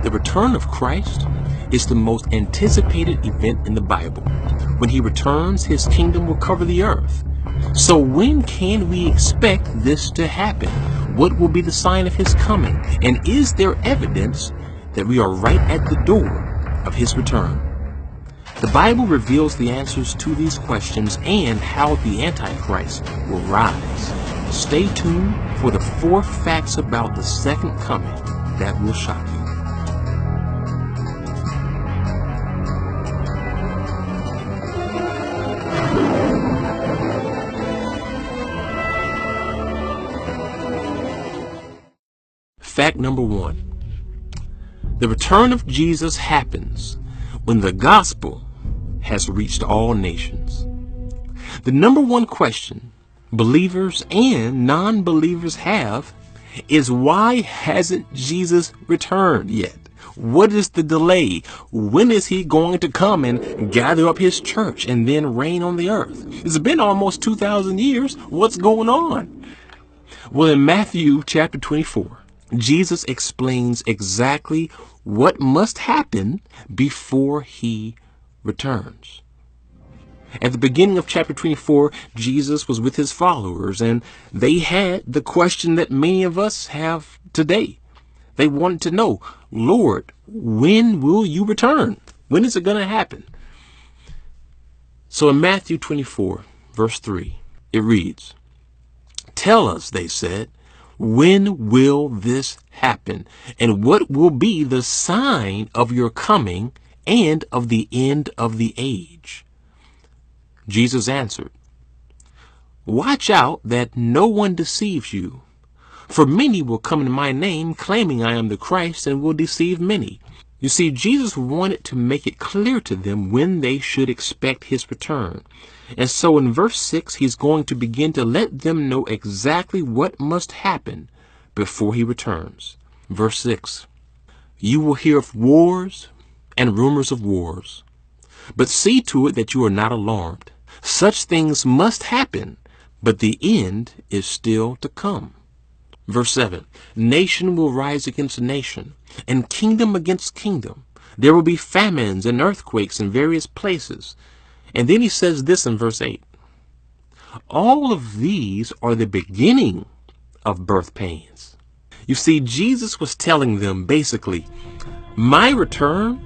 The return of Christ is the most anticipated event in the Bible. When he returns, his kingdom will cover the earth. So when can we expect this to happen? What will be the sign of his coming? And is there evidence that we are right at the door of his return? The Bible reveals the answers to these questions and how the Antichrist will rise. Stay tuned for the 4 facts about the second coming that will shock you. Fact number 1. The return of Jesus happens when the gospel has reached all nations. The number 1 question believers and non-believers have is, why hasn't Jesus returned yet? What is the delay? When is he going to come and gather up his church and then reign on the earth? It's been almost 2,000 years. What's going on? Well, in Matthew chapter 24, Jesus explains exactly what must happen before he returns. At the beginning of chapter 24, Jesus was with his followers, and they had the question that many of us have today. They wanted to know, Lord, when will you return? When is it going to happen? So in Matthew 24, verse 3, it reads, "Tell us," they said, "when will this happen? And what will be the sign of your coming and of the end of the age?" Jesus answered, "Watch out that no one deceives you. For many will come in my name, claiming I am the Christ, and will deceive many." You see, Jesus wanted to make it clear to them when they should expect his return. And so in verse 6, he's going to begin to let them know exactly what must happen before he returns. Verse 6, "You will hear of wars and rumors of wars, but see to it that you are not alarmed. Such things must happen, but the end is still to come." Verse 7, "Nation will rise against nation, and kingdom against kingdom. There will be famines and earthquakes in various places." And then he says this in verse 8, "All of these are the beginning of birth pains." You see, Jesus was telling them basically, my return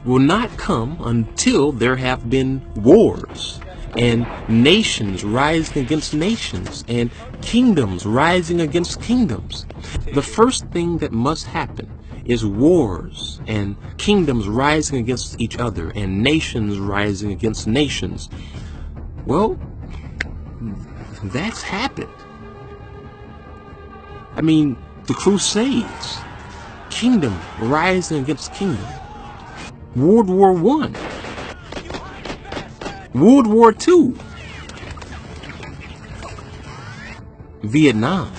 will not come until there have been wars and nations rising against nations and kingdoms rising against kingdoms. The first thing that must happen is wars and kingdoms rising against each other and nations rising against nations. Well, that's happened. I mean, the Crusades, kingdom rising against kingdom. World War I, World War II, Vietnam,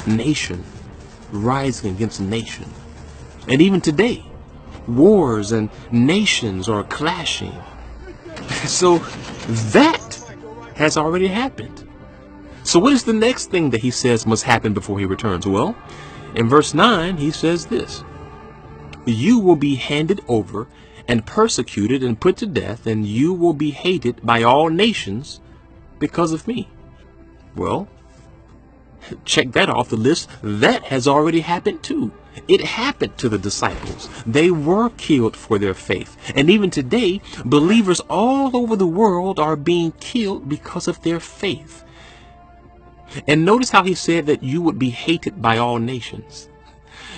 nation rising against nation. And even today, wars and nations are clashing. So that has already happened. So what is the next thing that he says must happen before he returns? Well, in verse 9, he says this, "You will be handed over and persecuted and put to death, and you will be hated by all nations because of me." Well, check that off the list. That has already happened too. It happened to the disciples. They were killed for their faith. And even today, believers all over the world are being killed because of their faith. And notice how he said that you would be hated by all nations.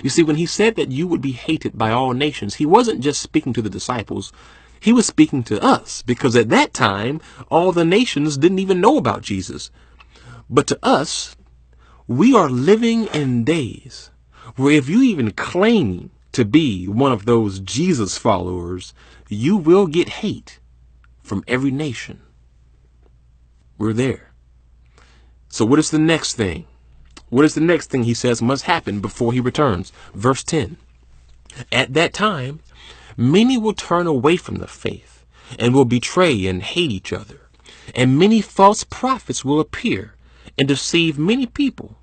You see, when he said that you would be hated by all nations, he wasn't just speaking to the disciples. He was speaking to us, because at that time, all the nations didn't even know about Jesus. But to us, we are living in days where if you even claim to be one of those Jesus followers, you will get hate from every nation. We're there. So what is the next thing? What is the next thing he says must happen before he returns? Verse 10. "At that time, many will turn away from the faith and will betray and hate each other. And many false prophets will appear and deceive many people.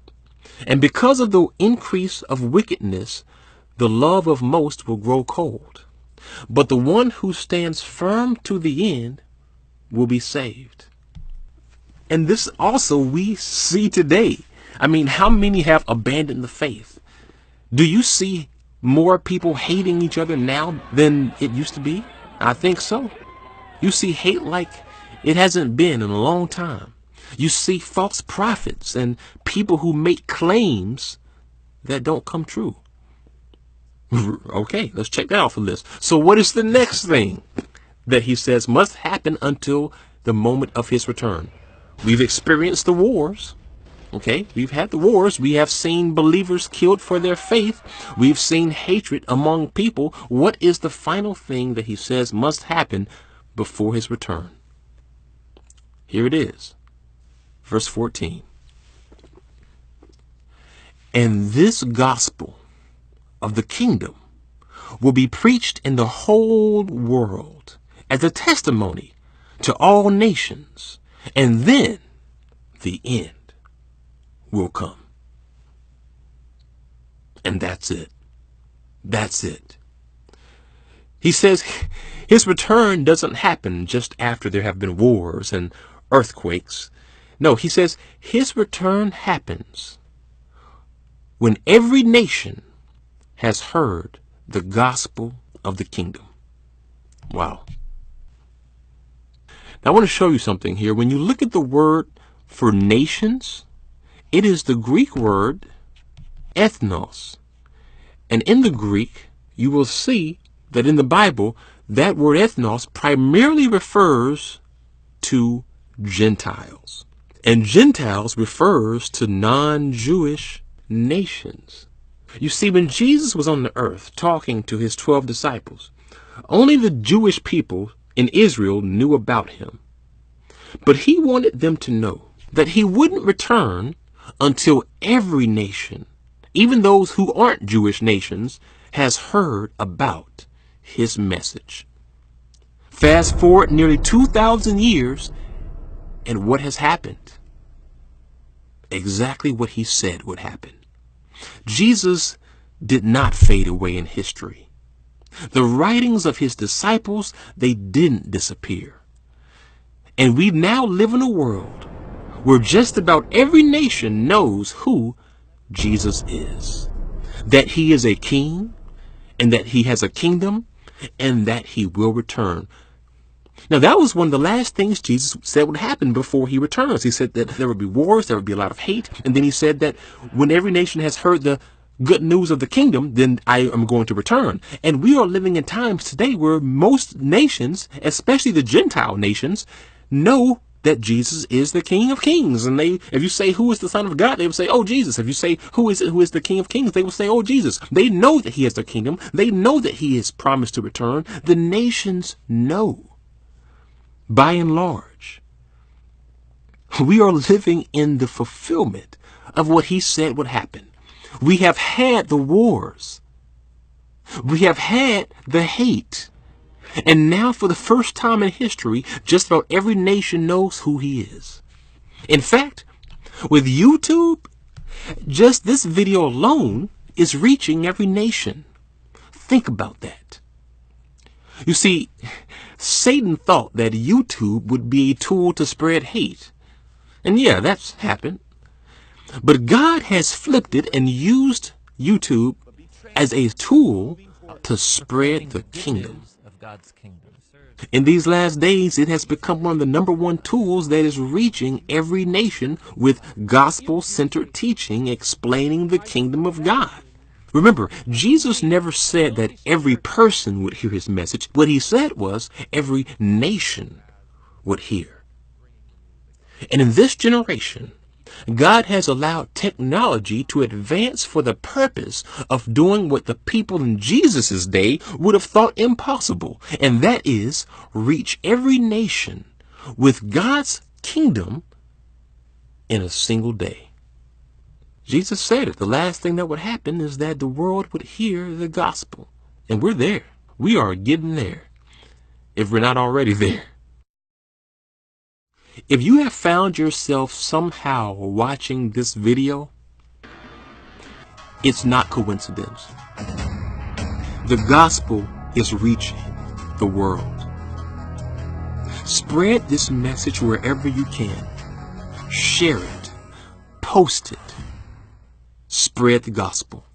And because of the increase of wickedness, the love of most will grow cold. But the one who stands firm to the end will be saved. And this also we see today. I mean, how many have abandoned the faith? Do you see more people hating each other now than it used to be? I think so. You see hate like it hasn't been in a long time. You see false prophets and people who make claims that don't come true. Okay, let's check that off the list. So what is the next thing that he says must happen until the moment of his return? We've experienced the wars. Okay, we've had the wars. We have seen believers killed for their faith. We've seen hatred among people. What is the final thing that he says must happen before his return? Here it is. Verse 14. And this gospel of the kingdom will be preached in the whole world as a testimony to all nations, and then the end will come. And that's it. That's it. He says his return doesn't happen just after there have been wars and earthquakes. No, he says his return happens when every nation has heard the gospel of the kingdom. Wow. Now I want to show you something here. When you look at the word for nations, it is the Greek word ethnos. And in the Greek, you will see that in the Bible, that word ethnos primarily refers to Gentiles. And Gentiles refers to non-Jewish nations. You see, when Jesus was on the earth talking to his 12 disciples, only the Jewish people in Israel knew about him. But he wanted them to know that he wouldn't return until every nation, even those who aren't Jewish nations, has heard about his message. Fast forward nearly 2,000 years, and what has happened? Exactly what he said would happen. Jesus did not fade away in history. The writings of his disciples, they didn't disappear. And we now live in a world where just about every nation knows who Jesus is. That he is a king, and that he has a kingdom, and that he will return. Now, that was one of the last things Jesus said would happen before he returns. He said that there would be wars, there would be a lot of hate, and then he said that when every nation has heard the good news of the kingdom, then I am going to return. And we are living in times today where most nations, especially the Gentile nations, know that Jesus is the King of Kings. And if you say, who is the Son of God, they will say, oh, Jesus. If you say, who is the King of Kings, they will say, oh, Jesus. They know that he has the kingdom. They know that he is promised to return. The nations know. By and large, we are living in the fulfillment of what he said would happen. We have had the wars. We have had the hate. And now, for the first time in history, just about every nation knows who he is. In fact, with YouTube, just this video alone is reaching every nation. Think about that. You see, Satan thought that YouTube would be a tool to spread hate. And yeah, that's happened. But God has flipped it and used YouTube as a tool to spread the kingdom. In these last days, it has become one of the #1 tools that is reaching every nation with gospel-centered teaching explaining the kingdom of God. Remember, Jesus never said that every person would hear his message. What he said was every nation would hear. And in this generation, God has allowed technology to advance for the purpose of doing what the people in Jesus' day would have thought impossible, and that is reach every nation with God's kingdom in a single day. Jesus said it. The last thing that would happen is that the world would hear the gospel. And we're there. We are getting there, if we're not already there. If you have found yourself somehow watching this video, It's not coincidence. The gospel is reaching the world. Spread this message wherever you can. Share it. Post it. Spread the gospel.